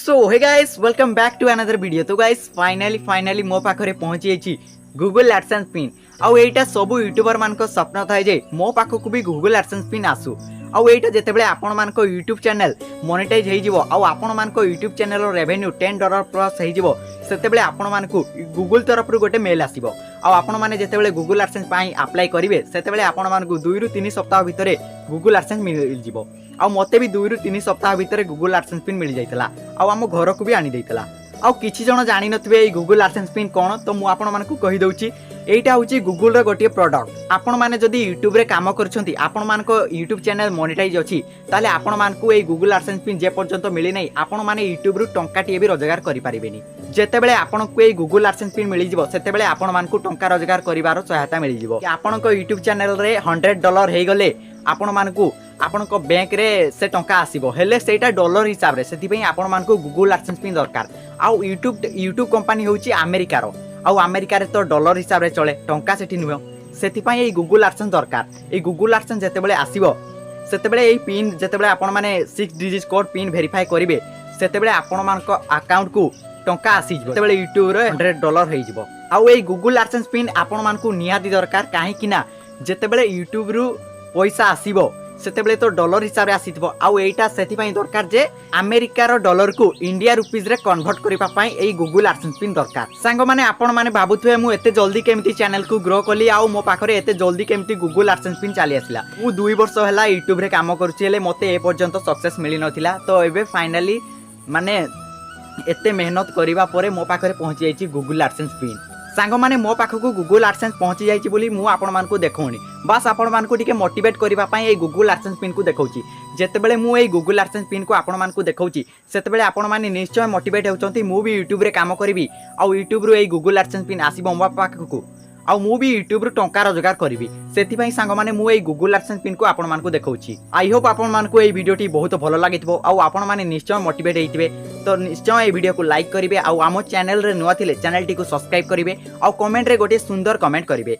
So hey guys welcome back to another video. तो guys finally मो पाखरे पहुंची जाइए गूगल एडसेंस पिन। आउ एटा सब यूट्यूबर मान स्वप्न थाए जे मो पाखक भी गूगल एडसेंस पिन आसू। आउ एटा जेतेबेले आपण मान यूट्यूब चैनल मोनेटाइज हो जिवो आउ आपण मान यूट्यूब चैनल रेवेन्यू $10 प्लस हो जिवो सेतेबेले आपण मान गूगल तरफ गोटे मेल आसीबो। आउ आपण माने जेतेबेले गूगल एडसेंस पाई अप्लाई करिवे सेतेबेले आपण मान 2 रु 3 सप्ताह भितर गूगल एडसेंस मिल जिवो। आउ मते भी 2 रु 3 सप्ताह भितर गूगल एडसेंस पिन मिल जाइतला आउ आम घर को भी आनी देइतला। आउ किछि जण जानि नथिबे ए गूगल एडसेंस पिन कोन तो मु आपण मानकु कहि दउची एटा होची गूगल रो गोटे प्रोडक्ट। आपण माने जदी यूट्यूब रे काम करछंती आपण मानको यूट्यूब चैनल मोनेटाइज अछि ताले आपण मानकु ए गूगल एडसेंस पिन जे पर्यंत मिली नै आपण माने यूट्यूब रु टंका टिए भी रोजगार करि परिबेनी। जेतेबेले आपनको ए गूगल एडसेंस पिन मिली जिवो सेतेबेले आपण मानकु टंका रोजगार करिवार सहायता मिली जिवो। आपनको यूट्यूब चैनल रे $100 हे गले आपण मानकु आपनको बैंक रे से टंका आसीबो हेले सेटा डॉलर हिसाब रे सेति पई आपण मानकु गूगल एडसेंस पिन दरकार। आउ यूट्यूब कंपनी होची अमेरिका रो आउ अमेरिका रे तो डॉलर हिसाब रे चले टंका सेठी नुयो सेति पई ए गूगल एडसेंस दरकार। ए गूगल एडसेंस जेतेबेले आसीबो सेतेबेले ए पिन जेतेबेले आपण माने 6 डिजिट कोड पिन वेरीफाई करिवे सेतेबेले आपण मानको अकाउंट को टंका आसी जिवो सेतेबेले यूट्यूब रे $100 हे जिवो। आउ ए गूगल एडसेंस पिन आपण मानको निहाती दरकार काहे कि ना जेतेबेले यूट्यूब रु पैसा आसीबो सेतेबेले तो डॉलर हिसाब रे आसीथिबो। आउ एटा सेति पई दरकार जे अमेरिका रो डॉलर को इंडिया रुपीज रे कन्वर्ट करिपा पई एई गूगल एडसेंस पिन दरकार। सांग माने आपण माने भाबुथुए मु एते जल्दी केमती चैनल को ग्रो कली आउ मो पाखरे एते जल्दी केमती गूगल एडसेंस पिन चली आसला। मु 2 वर्ष होला यूट्यूब रे काम करूची हेले मते ए पर्यंत सक्सेस मिली नथिला तो एबे फाइनली माने एते मेहनत करिवा परे मो पाखरे पहुंची जाईची गूगल एडसेंस पिन। सांग माने मो पाखक गूगल एडसेंस पहुंची जाईची बोली मु आपण मान को देखौनी बस आपण मान को टिके मोटिवेट करिवा पई ए गूगल एडसेंस पिन को देखौची। जेतेबेले मु ए गूगल एडसेंस पिन को आपण मान को देखौची सेतेबेले आपण माने निश्चय मोटिवेट होचंती मु भी यूट्यूब रे काम करबी आउ यूट्यूब रो ए गूगल एडसेंस पिन आसीबो मो पाखक आउ मु भी यूट्यूब रो टंका रोजगार करबी सेति पई सांग माने मु ए गूगल एडसेंस पिन को आपण मान को देखौची। आई होप आपण मान को ए वीडियोटी बहुत भलो लागितबो आउ आपण माने निश्चय मोटिवेट हेइतिबे तो निश्चय ए वीडियो को लाइक करिवे आउ आमो चैनल रे नुवा थिले चैनल टी को सब्सक्राइब करिवे आउ कमेंट रे गोटे सुंदर कमेंट करिवे।